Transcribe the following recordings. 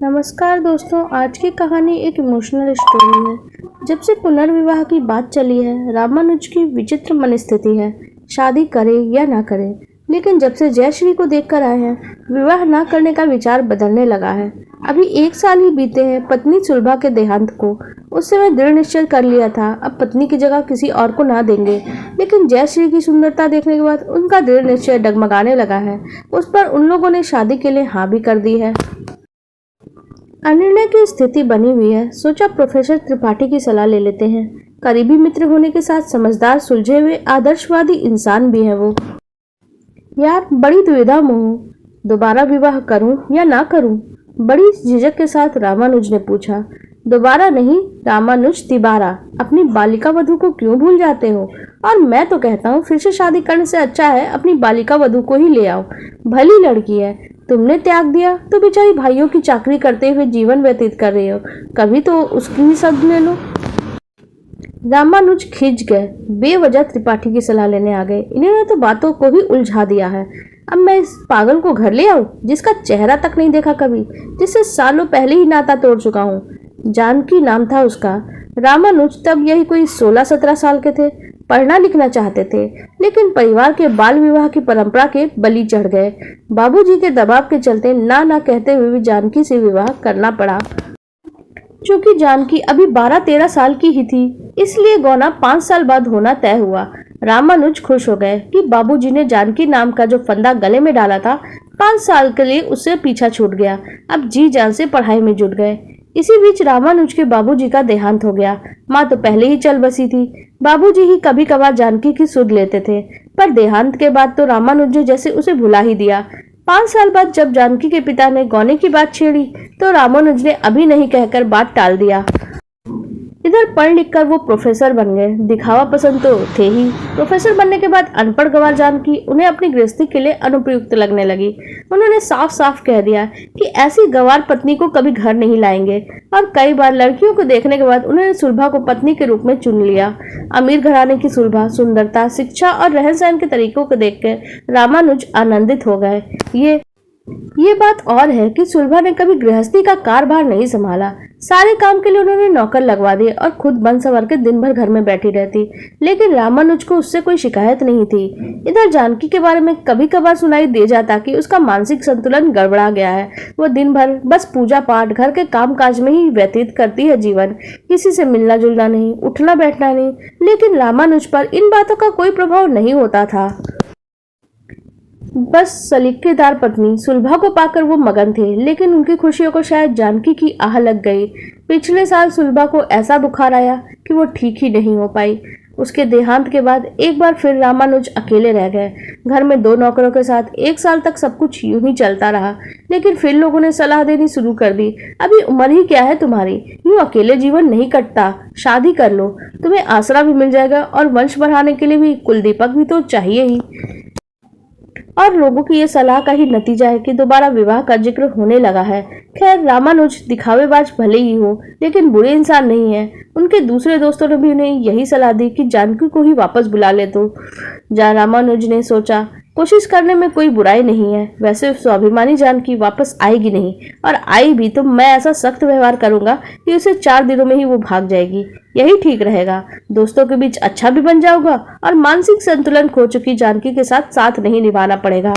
नमस्कार दोस्तों, आज की कहानी एक इमोशनल स्टोरी है। जब से पुनर्विवाह की बात चली है, रामानुज की विचित्र मनस्थिति है, शादी करे या ना करे। लेकिन जब से जयश्री को देखकर आए हैं, विवाह ना करने का विचार बदलने लगा है। अभी 1 साल ही बीते हैं पत्नी सुलभा के देहांत को। उस समय दृढ़ निश्चय कर लिया था, अब पत्नी की जगह किसी और को ना देंगे। लेकिन जयश्री की सुंदरता देखने के बाद उनका दृढ़ निश्चय डगमगाने लगा है। उस पर उन लोगों ने शादी के लिए हाँ भी कर दी है। अनिर्णय की स्थिति बनी हुई है। सोचा प्रोफेसर त्रिपाठी की सलाह ले लेते हैं। करीबी मित्र होने के साथ समझदार, सुलझे हुए, आदर्शवादी इंसान भी है वो। यार, बड़ी दुविधा में हूँ, दोबारा विवाह करूं या ना करूं? बड़ी झिझक के साथ रामानुज ने पूछा। दोबारा नहीं रामानुज, तिबारा। अपनी बालिका वधू को क्यों भूल जाते हो? और मैं तो कहता हूँ फिर से शादी करने से अच्छा है अपनी बालिका वधू को ही ले आओ। भली लड़की है, तुमने त्याग दिया तो बेचारी भाइयों की चाकरी करते हुए जीवन व्यतीत कर रही हो, कभी तो उसकी ही सद ले लो। रामानुज खिंच गए। बेवजह त्रिपाठी की सलाह लेने आ गए। इन्होंने तो बातों को ही उलझा दिया है। अब मैं इस पागल को घर ले आऊं, जिसका चेहरा तक नहीं देखा कभी, जिससे सालों पहले ही नाता तोड़ चुका हूँ। जानकी नाम था उसका। रामानुज तब यही कोई 16-17 साल के थे। पढ़ना लिखना चाहते थे, लेकिन परिवार के बाल विवाह की परंपरा के बलि चढ़ गए। बाबूजी के दबाव के चलते ना कहते हुए भी जानकी से विवाह करना पड़ा। चूंकि जानकी अभी 12-13 साल की ही थी, इसलिए गौना 5 साल बाद होना तय हुआ। रामानुज खुश हो गए कि बाबूजी ने जानकी नाम का जो फंदा गले में डाला था, 5 साल के लिए उससे पीछा छूट गया। अब जी जान से पढ़ाई में जुट गए। इसी बीच रामानुज के बाबूजी का देहांत हो गया। माँ तो पहले ही चल बसी थी। बाबूजी ही कभी कभार जानकी की सुध लेते थे, पर देहांत के बाद तो रामानुज ने जैसे उसे भुला ही दिया। 5 साल बाद जब जानकी के पिता ने गौने की बात छेड़ी, तो रामानुज ने अभी नहीं कहकर बात टाल दिया। इधर पढ़ लिख कर वो प्रोफेसर बन गए। दिखावा पसंद तो थे ही। प्रोफेसर बनने के बाद अनपढ़ गंवार जानकी उन्हें अपनी गृहस्थी के लिए अनुपयुक्त लगने लगी। उन्होंने साफ साफ कह दिया कि ऐसी गंवार पत्नी को कभी घर नहीं लाएंगे, और कई बार लड़कियों को देखने के बाद उन्होंने सुलभा को पत्नी के रूप में चुन लिया। अमीर घराने की सुलभा, सुंदरता, शिक्षा और रहन सहन के तरीकों को देखकर रामानुज आनंदित हो गए। ये बात और है कि सुलभा ने कभी गृहस्थी का कारभार नहीं संभाला। सारे काम के लिए उन्होंने नौकर लगवा दिए और खुद बन सवर के दिन भर घर में बैठी रहती। लेकिन रामानुज को उससे कोई शिकायत नहीं थी। इधर जानकी के बारे में कभी कभार सुनाई दे जाता कि उसका मानसिक संतुलन गड़बड़ा गया है। वो दिन भर बस पूजा पाठ, घर के काम काज में ही व्यतीत करती है जीवन। किसी से मिलना जुलना नहीं, उठना बैठना नहीं। लेकिन रामानुज पर इन बातों का कोई प्रभाव नहीं होता था। बस सलीकेदार पत्नी सुलभा को पाकर वो मगन थे। लेकिन उनकी खुशियों को शायद जानकी की आह लग गई। पिछले साल सुलभा को ऐसा बुखार आया कि वो ठीक ही नहीं हो पाई। उसके देहांत के बाद एक बार फिर रामानुज अकेले रह गए। घर में 2 नौकरों के साथ 1 साल तक सब कुछ यूं ही चलता रहा। लेकिन फिर लोगों ने सलाह देनी शुरू कर दी। अभी उम्र ही क्या है तुम्हारी, यूं अकेले जीवन नहीं कटता, शादी कर लो, तुम्हें आसरा भी मिल जाएगा और वंश बढ़ाने के लिए भी कुलदीपक भी तो चाहिए ही। और लोगों की ये सलाह का ही नतीजा है कि दोबारा विवाह का जिक्र होने लगा है। खैर, रामानुज दिखावेबाज भले ही हो, लेकिन बुरे इंसान नहीं है। उनके दूसरे दोस्तों ने भी उन्हें यही सलाह दी कि जानकी को ही वापस बुला ले। तो रामानुज ने सोचा, कोशिश करने में कोई बुराई नहीं है। वैसे स्वाभिमानी जानकी वापस आएगी नहीं, और आई भी तो मैं ऐसा सख्त व्यवहार करूंगा कि उसे 4 दिनों में ही वो भाग जाएगी। यही ठीक रहेगा। दोस्तों के बीच अच्छा भी बन जाऊंगा और मानसिक संतुलन खो चुकी जानकी के साथ साथ नहीं निभाना पड़ेगा।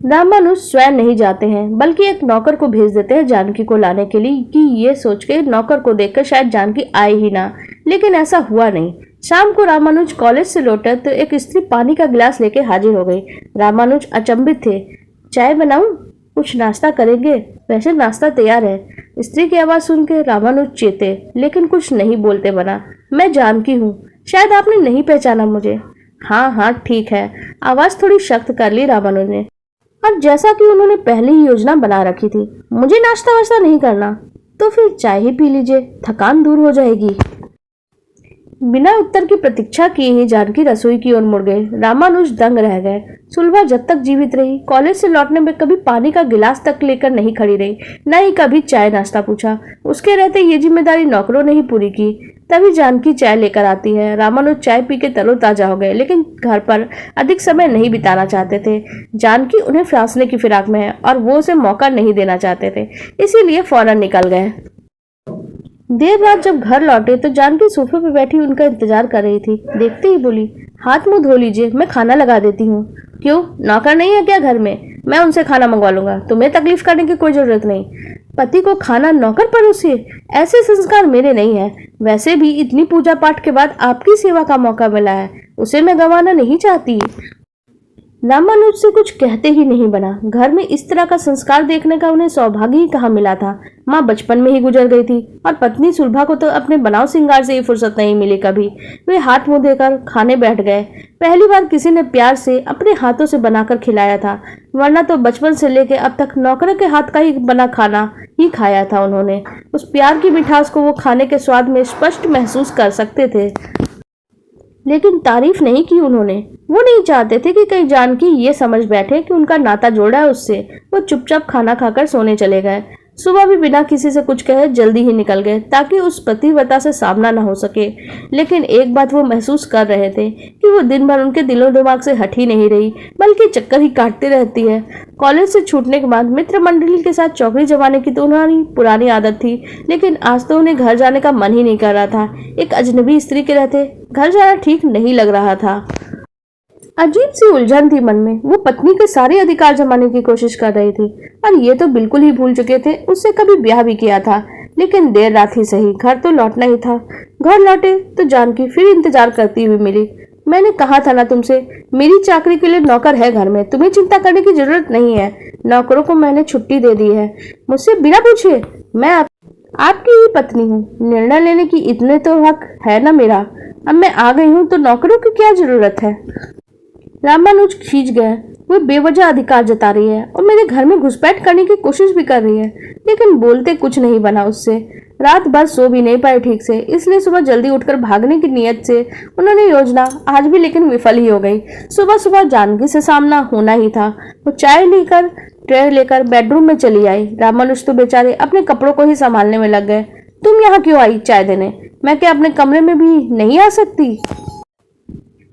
रामानुज स्वयं नहीं जाते हैं, बल्कि एक नौकर को भेज देते हैं जानकी को लाने के लिए, कि ये सोच के नौकर को देखकर शायद जानकी आए ही ना। लेकिन ऐसा हुआ नहीं। शाम को रामानुज कॉलेज से लौटे तो एक स्त्री पानी का गिलास लेके हाजिर हो गई। रामानुज अचंभित थे। चाय बनाऊं? कुछ नाश्ता करेंगे? वैसे नाश्ता तैयार है। स्त्री की आवाज सुन के रामानुज चेते, लेकिन कुछ नहीं बोलते बना। मैं जानकी हूँ, शायद आपने नहीं पहचाना मुझे। हाँ ठीक है। आवाज थोड़ी सख्त कर ली रामानुज ने। और जैसा कि उन्होंने पहले ही योजना बना रखी थी, मुझे नाश्ता वाश्ता नहीं करना, तो फिर चाय ही पी लीजिए, थकान दूर हो जाएगी। बिना उत्तर की प्रतीक्षा किए ही जानकी रसोई की ओर मुड़ गए। रामानुज दंग रह गए। सुलभा जब तक जीवित रही, कॉलेज से लौटने में कभी पानी का गिलास तक लेकर नहीं खड़ी रही, न ही कभी चाय नाश्ता पूछा। उसके रहते ये जिम्मेदारी नौकरों ने ही पूरी की। तभी जानकी चाय लेकर आती है। रामानुज चाय पी के तरोताजा हो गए, लेकिन घर पर अधिक समय नहीं बिताना चाहते थे। जानकी उन्हें फांसने की फिराक में है और वो उसे मौका नहीं देना चाहते थे, इसीलिए फौरन निकल गए। देर रात जब घर लौटे तो जानकी सोफे पर बैठी उनका इंतजार कर रही थी। देखते ही बोली, हाथ मुंह धो लीजिए, मैं खाना लगा देती हूँ। क्यों, नौकर नहीं है क्या घर में? मैं उनसे खाना मंगवा लूंगा, तुम्हें तकलीफ करने की कोई जरूरत नहीं। पति को खाना नौकर परोसे, ऐसे संस्कार मेरे नहीं है। वैसे भी इतनी पूजा पाठ के बाद आपकी सेवा का मौका मिला है, उसे मैं गंवाना नहीं चाहती। रामानुज से कुछ कहते ही नहीं बना। घर में इस तरह का संस्कार देखने का उन्हें सौभाग्य ही कहाँ मिला था। माँ बचपन में ही गुजर गई थी और पत्नी सुलभा को तो अपने बनाव सिंगार से ही फुर्सत नहीं मिली कभी। वे हाथ मुंह धोकर खाने बैठ गए। पहली बार किसी ने प्यार से अपने हाथों से बनाकर खिलाया था, वरना तो बचपन से लेकर अब तक नौकर के हाथ का ही बना खाना ही खाया था उन्होंने। उस प्यार की मिठास को वो खाने के स्वाद में स्पष्ट महसूस कर सकते थे, लेकिन तारीफ नहीं की उन्होंने। वो नहीं चाहते थे कि कहीं जानकी ये समझ बैठे कि उनका नाता जोड़ा है उससे। वो चुपचाप खाना खाकर सोने चले गए। सुबह भी बिना किसी से कुछ कहे जल्दी ही निकल गए, ताकि उस पतिव्रता से सामना न हो सके। लेकिन एक बात वो महसूस कर रहे थे कि वो दिन भर उनके दिलो दिमाग से हट ही नहीं रही, बल्कि चक्कर ही काटती रहती है। कॉलेज से छूटने के बाद मित्र मंडली के साथ चौकड़ी जमाने की तो उन्हें पुरानी आदत थी, लेकिन आज तो उन्हें घर जाने का मन ही नहीं कर रहा था। एक अजनबी स्त्री के रहते घर जाना ठीक नहीं लग रहा था। अजीब सी उलझन थी मन में। वो पत्नी के सारे अधिकार जमाने की कोशिश कर रही थी और ये तो बिल्कुल ही भूल चुके थे उससे कभी ब्याह भी किया था। लेकिन देर रात ही सही, घर तो लौटना ही था। घर लौटे तो जानकी फिर इंतजार करती हुई मिली। मैंने कहा था ना तुमसे, मेरी चाकरी के लिए नौकर है घर में, तुम्हें चिंता करने की जरूरत नहीं है। नौकरों को मैंने छुट्टी दे दी है, मुझसे बिना पूछे। मैं आपकी ही पत्नी हूँ, निर्णय लेने की इतने तो हक है ना मेरा। अब मैं आ गई हूँ तो नौकरों की क्या जरूरत है? रामानुज खींच गए। वो बेवजह अधिकार जता रही है और मेरे घर में घुसपैठ करने की कोशिश भी कर रही है, लेकिन बोलते कुछ नहीं बना उससे। रात भर सो भी नहीं पाए ठीक से, इसलिए सुबह जल्दी उठकर भागने की नियत से उन्होंने योजना आज भी लेकिन विफल ही हो गई। सुबह सुबह जानकी से सामना होना ही था। वो चाय लेकर ट्रे लेकर बेडरूम में चली आई। रामानुज तो बेचारे अपने कपड़ों को ही संभालने में लग गए। तुम यहाँ क्यों आई चाय देने? मैं क्या अपने कमरे में भी नहीं आ सकती?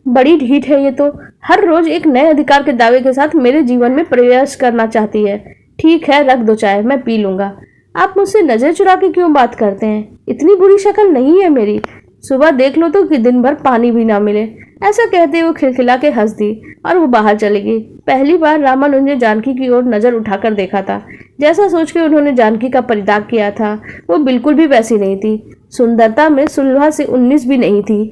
बड़ी ढीठ है ये तो, हर रोज एक नए अधिकार के दावे के साथ मेरे जीवन में प्रवेश करना चाहती है। ठीक है, रख दो चाय, मैं पी लूंगा। आप मुझसे नजर चुरा के क्यों बात करते हैं? इतनी बुरी शक्ल नहीं है मेरी। सुबह देख लो तो कि दिन भर पानी भी ना मिले। ऐसा कहते वो खिलखिला के हंस दी और वो बाहर चली गई। पहली बार रामानुज ने जानकी की ओर नजर उठाकर देखा था। जैसा सोच के उन्होंने जानकी का परित्याग किया था, वो बिल्कुल भी वैसी नहीं थी। सुंदरता में सुलभा से 19 भी नहीं थी,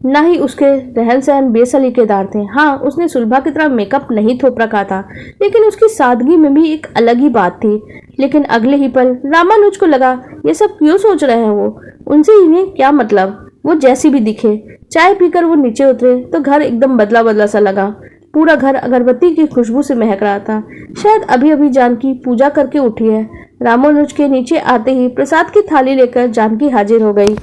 ना ही उसके रहन सहन बेसलीकेदार थे। हाँ, उसने सुलभा की तरह मेकअप नहीं थोप रखा था, लेकिन उसकी सादगी में भी एक अलग ही बात थी। लेकिन अगले ही पल रामानुज को लगा, ये सब क्यों सोच रहे हैं वो, उनसे इन्हें क्या मतलब, वो जैसी भी दिखे। चाय पीकर वो नीचे उतरे तो घर एकदम बदला बदला सा लगा। पूरा घर अगरबत्ती की खुशबू से महक रहा था। शायद अभी अभी जानकी पूजा करके उठी है। रामानुज के नीचे आते ही प्रसाद की थाली लेकर जानकी हाजिर हो गई,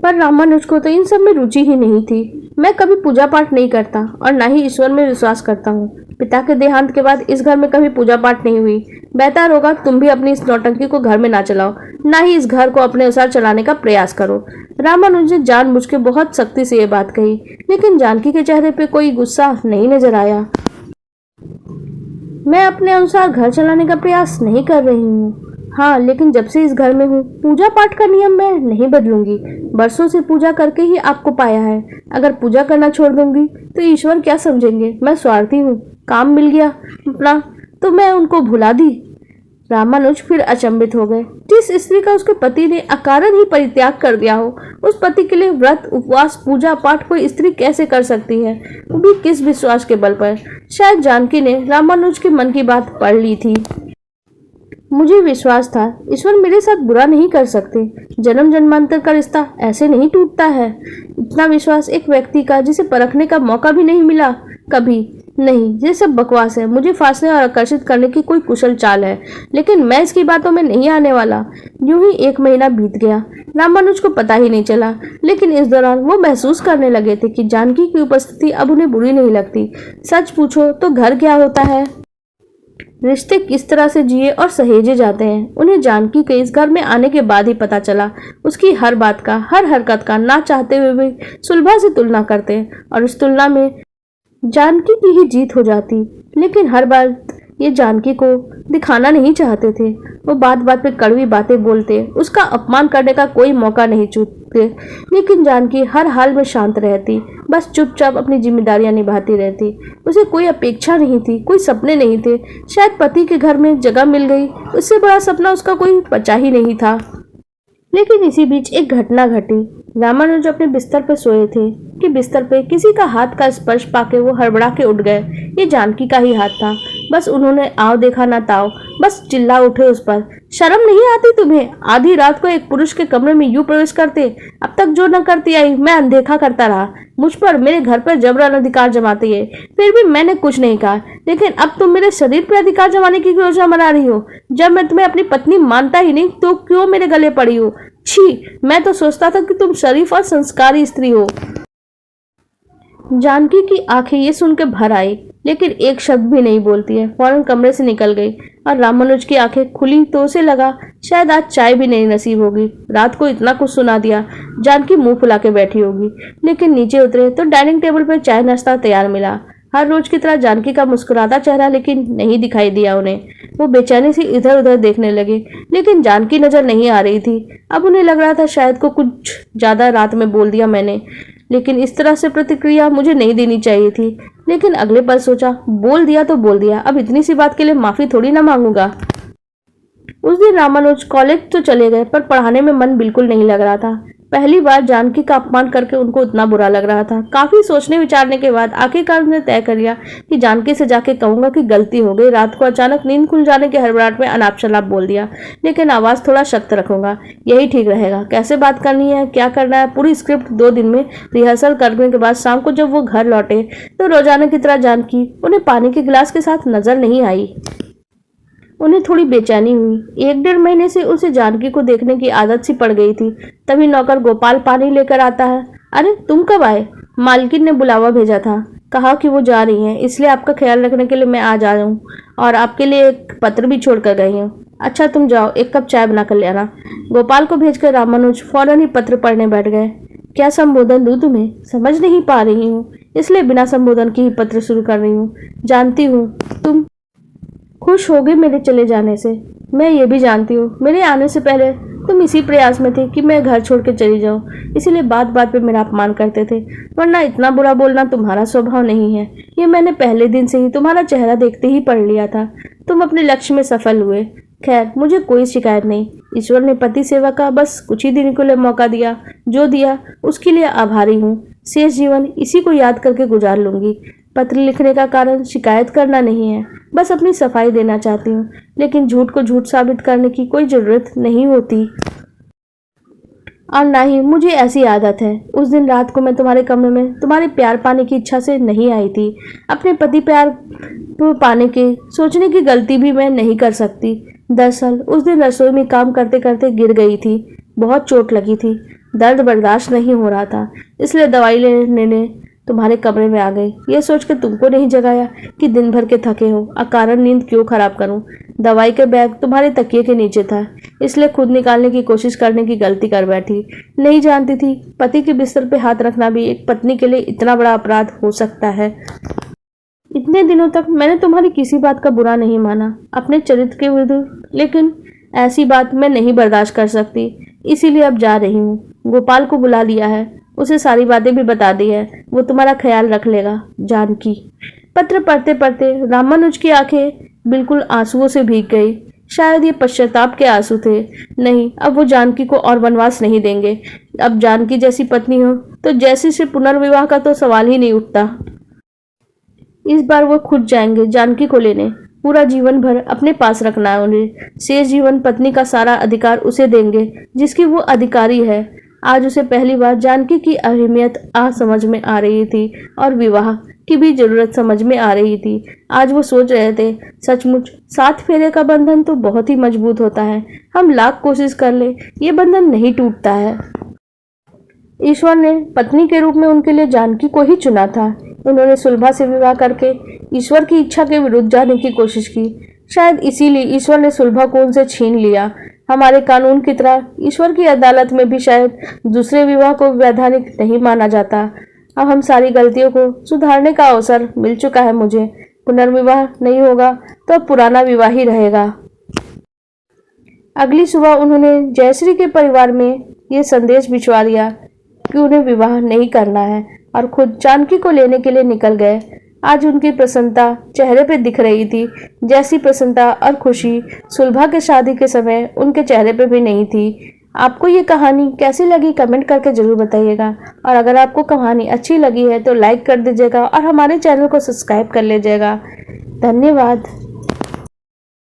पर रामानुज को तो इन सब में रुचि ही नहीं थी। मैं कभी पूजा पाठ नहीं करता और ना ही ईश्वर में विश्वास करता हूँ। पिता के देहांत के बाद इस घर में कभी पूजा पाठ नहीं हुई। बेहतर होगा तुम भी अपनी इस नौटंकी को घर में ना चलाओ, ना ही इस घर को अपने अनुसार चलाने का प्रयास करो। रामानुज ने जानबूझ के बहुत सख्ती से ये बात कही, लेकिन जानकी के चेहरे पे कोई गुस्सा नहीं नजर आया। मैं अपने अनुसार घर चलाने का प्रयास नहीं कर रही हूँ। हाँ, लेकिन जब से इस घर में हूँ पूजा पाठ का नियम मैं नहीं बदलूंगी। बरसों से पूजा करके ही आपको पाया है। अगर पूजा करना छोड़ दूंगी तो ईश्वर क्या समझेंगे? मैं स्वार्थी हूँ, काम मिल गया अपना तो मैं उनको भुला दी। रामानुज फिर अचंभित हो गए। जिस स्त्री का उसके पति ने अकारण ही परित्याग कर दिया हो, उस पति के लिए व्रत उपवास पूजा पाठ कोई स्त्री कैसे कर सकती है, वो भी किस विश्वास के बल पर? शायद जानकी ने रामानुज के मन की बात पढ़ ली थी। मुझे विश्वास था ईश्वर मेरे साथ बुरा नहीं कर सकते। जन्म जन्मांतर का रिश्ता ऐसे नहीं टूटता है। इतना विश्वास एक व्यक्ति का जिसे परखने का मौका भी नहीं मिला कभी। नहीं, ये सब बकवास है। मुझे फांसने और आकर्षित करने की कोई कुशल चाल है, लेकिन मैं इसकी बातों में नहीं आने वाला। यूं ही 1 महीना बीत गया। रामानुज को पता ही नहीं चला, लेकिन इस दौरान वो महसूस करने लगे थे कि जानकी की उपस्थिति अब उन्हें बुरी नहीं लगती। सच पूछो तो घर क्या होता है? रिश्ते किस तरह से जिए और सहेजे जाते हैं, उन्हें जानकी के इस घर में आने के बाद ही पता चला। उसकी हर बात का, हर हरकत का ना चाहते हुए भी सुलभा से तुलना करते और इस तुलना में जानकी की ही जीत हो जाती। लेकिन हर बार ये जानकी को दिखाना नहीं चाहते थे। वो बात बात पे कड़वी बातें बोलते, उसका अपमान करने का कोई मौका नहीं चूकते। लेकिन जानकी हर हाल में शांत रहती, बस चुपचाप अपनी जिम्मेदारियां निभाती रहती। उसे कोई अपेक्षा नहीं थी, कोई सपने नहीं थे। शायद पति के घर में जगह मिल गई, उससे बड़ा सपना उसका कोई बचा ही नहीं था। लेकिन इसी बीच एक घटना घटी। रामानुज अपने बिस्तर पर सोए थे कि बिस्तर पे किसी का हाथ का स्पर्श पाके वो हड़बड़ा के उठ गए। ये जानकी का ही हाथ था। बस उन्होंने आओ देखा ना ताओ, बस चिल्ला उठे उस पर। शर्म नहीं आती तुम्हें? आधी रात को एक पुरुष के कमरे में यूं प्रवेश करते। अब तक जो न करती आई मैं अनदेखा करता रहा। मुझ पर, मेरे घर पर जबरन अधिकार जमाती है, फिर भी मैंने कुछ नहीं कहा। लेकिन अब तुम मेरे शरीर पर अधिकार जमाने की योजना बना रही हो। जब मैं तुम्हें अपनी पत्नी मानता ही नहीं तो क्यों मेरे गले पड़ी हो? छी, मैं तो सोचता था कि तुम शरीफ और संस्कारी स्त्री हो। जानकी की आंखें ये सुनकर भर आई, लेकिन एक शब्द भी नहीं बोलती है। फौरन कमरे से निकल गई और रामानुज की आंखें खुली तो उसे लगा शायद आज चाय भी नहीं नसीब होगी। रात को इतना कुछ सुना दिया, जानकी मुंह फुला के बैठी होगी। लेकिन नीचे उतरे तो डाइनिंग टेबल पर चाय नाश्ता तैयार मिला। हर रोज की तरह जानकी का मुस्कुराता चेहरा लेकिन नहीं दिखाई दिया उन्हें। वो बेचैनी से इधर उधर देखने लगे, लेकिन जानकी नजर नहीं आ रही थी। अब उन्हें लग रहा था शायद को कुछ ज्यादा रात में बोल दिया मैंने, लेकिन इस तरह से प्रतिक्रिया मुझे नहीं देनी चाहिए थी। लेकिन अगले पल सोचा, बोल दिया तो बोल दिया, अब इतनी सी बात के लिए माफी थोड़ी ना मांगूंगा। उस दिन रामानुज कॉलेज तो चले गए, पर पढ़ाने में मन बिल्कुल नहीं लग रहा था। पहली बार जानकी का अपमान करके उनको उतना बुरा लग रहा था। काफी सोचने विचारने के बाद आखिरकार उन्होंने तय कर लिया कि जानकी से जाके कहूंगा कि गलती हो गई। रात को अचानक नींद खुल जाने के हड़बड़ाहट में अनाप शनाप बोल दिया, लेकिन आवाज थोड़ा सख्त रखूंगा, यही ठीक रहेगा। कैसे बात करनी है, क्या करना है, पूरी स्क्रिप्ट 2 दिन में रिहर्सल करने के बाद शाम को जब वो घर लौटे तो रोजाना की तरह जानकी उन्हें पानी के गिलास के साथ नजर नहीं आई। उन्हें थोड़ी बेचैनी हुई। 1-1.5 महीने से उसे जानकी को देखने की आदत सी पड़ गई थी। तभी नौकर गोपाल पानी लेकर आता है। अरे तुम कब आए? मालकिन ने बुलावा भेजा था, कहा कि वो जा रही हैं, इसलिए आपका ख्याल रखने के लिए मैं आज आया हूँ और आपके लिए एक पत्र भी छोड़ कर गई हूँ। अच्छा तुम जाओ, 1 कप चाय बना कर ले आना। गोपाल को भेजकर रामानुज फौरन ही पत्र पढ़ने बैठ गए। क्या संबोधन दूं तुम्हें? समझ नहीं पा रही हूँ, इसलिए बिना संबोधन के ही पत्र शुरू कर रही हूँ। जानती हूँ तुम खुश होगे मेरे चले जाने से। मैं ये भी जानती हूँ मेरे आने से पहले तुम इसी प्रयास में थे कि मैं घर छोड़ के चली जाऊँ, इसीलिए बात बात पे मेरा अपमान करते थे, वरना इतना बुरा बोलना तुम्हारा स्वभाव नहीं है। ये मैंने पहले दिन से ही तुम्हारा चेहरा देखते ही पढ़ लिया था। तुम अपने लक्ष्य में सफल हुए। खैर मुझे कोई शिकायत नहीं। ईश्वर ने पति सेवा का बस कुछ ही दिन के लिए मौका दिया, जो दिया उसके लिए आभारी हूँ। शेष जीवन इसी को याद करके गुजार लूंगी। पत्र लिखने का कारण शिकायत करना नहीं है, बस अपनी सफाई देना चाहती हूँ। लेकिन झूठ को झूठ साबित करने की कोई जरूरत नहीं होती और ना ही मुझे ऐसी आदत है। उस दिन रात को मैं तुम्हारे कमरे में तुम्हारे प्यार पाने की इच्छा से नहीं आई थी। अपने पति प्यार पाने के सोचने की गलती भी मैं नहीं कर सकती। दरअसल उस दिन रसोई में काम करते करते गिर गई थी, बहुत चोट लगी थी, दर्द बर्दाश्त नहीं हो रहा था, इसलिए दवाई लेने तुम्हारे कमरे में आ गई। ये सोचकर तुमको नहीं जगाया कि दिन भर के थके हो, अकारण नींद क्यों खराब करूं। दवाई के बैग तुम्हारे तकिए के नीचे था, इसलिए खुद निकालने की कोशिश करने की गलती कर बैठी। नहीं जानती थी पति के बिस्तर पे हाथ रखना भी एक पत्नी के लिए इतना बड़ा अपराध हो सकता है। इतने दिनों तक मैंने तुम्हारी किसी बात का बुरा नहीं माना अपने चरित्र के विरुद्ध, लेकिन ऐसी बात मैं नहीं बर्दाश्त कर सकती, इसीलिए अब जा रही हूँ। गोपाल को बुला लिया है, उसे सारी बातें भी बता दी है, वो तुम्हारा ख्याल रख लेगा। जानकी। पत्र पढ़ते पढ़ते रामानुज की आंखें बिल्कुल आंसुओं से भीग गई। शायद ये पश्चाताप के आंसू थे। नहीं, अब वो जानकी को और वनवास नहीं देंगे। अब जानकी जैसी पत्नी हो तो जैसी से पुनर्विवाह का तो सवाल ही नहीं उठता। इस बार वो खुद जाएंगे जानकी को लेने। पूरा जीवन भर अपने पास रखना है उन्हें। शेष जीवन पत्नी का सारा अधिकार उसे देंगे जिसकी वो अधिकारी है। आज उसे पहली बार जानकी की अहमियत समझ में आ रही थी और विवाह की भी जरूरत समझ में आ रही थी। आज वो सोच रहे थे, सचमुच 7 फेरे का बंधन तो बहुत ही मजबूत होता है। हम लाख कोशिश कर ले, ये बंधन नहीं टूटता है। ईश्वर ने पत्नी के रूप में उनके लिए जानकी को ही चुना था। उन्होंने सुलभा से विवाह करके ईश्वर की इच्छा के विरुद्ध जाने की कोशिश की। शायद इसीलिए ईश्वर ने सुलभा को उनसे छीन लिया। हमारे कानून की तरह ईश्वर की अदालत में भी शायद दूसरे विवाह को वैधानिक नहीं माना जाता। अब हम सारी गलतियों को सुधारने का अवसर मिल चुका है मुझे। पुनर्विवाह नहीं होगा तो अब पुराना विवाह ही रहेगा। अगली सुबह उन्होंने जयश्री के परिवार में ये संदेश भिजवा दिया कि उन्हें विवाह नहीं करना है और खुद जानकी को लेने के लिए निकल गए। आज उनकी प्रसन्नता चेहरे पे दिख रही थी, जैसी प्रसन्नता और खुशी सुलभा के शादी के समय उनके चेहरे पे भी नहीं थी। आपको ये कहानी कैसी लगी कमेंट करके जरूर बताइएगा, और अगर आपको कहानी अच्छी लगी है तो लाइक कर दीजिएगा और हमारे चैनल को सब्सक्राइब कर लीजिएगा। धन्यवाद।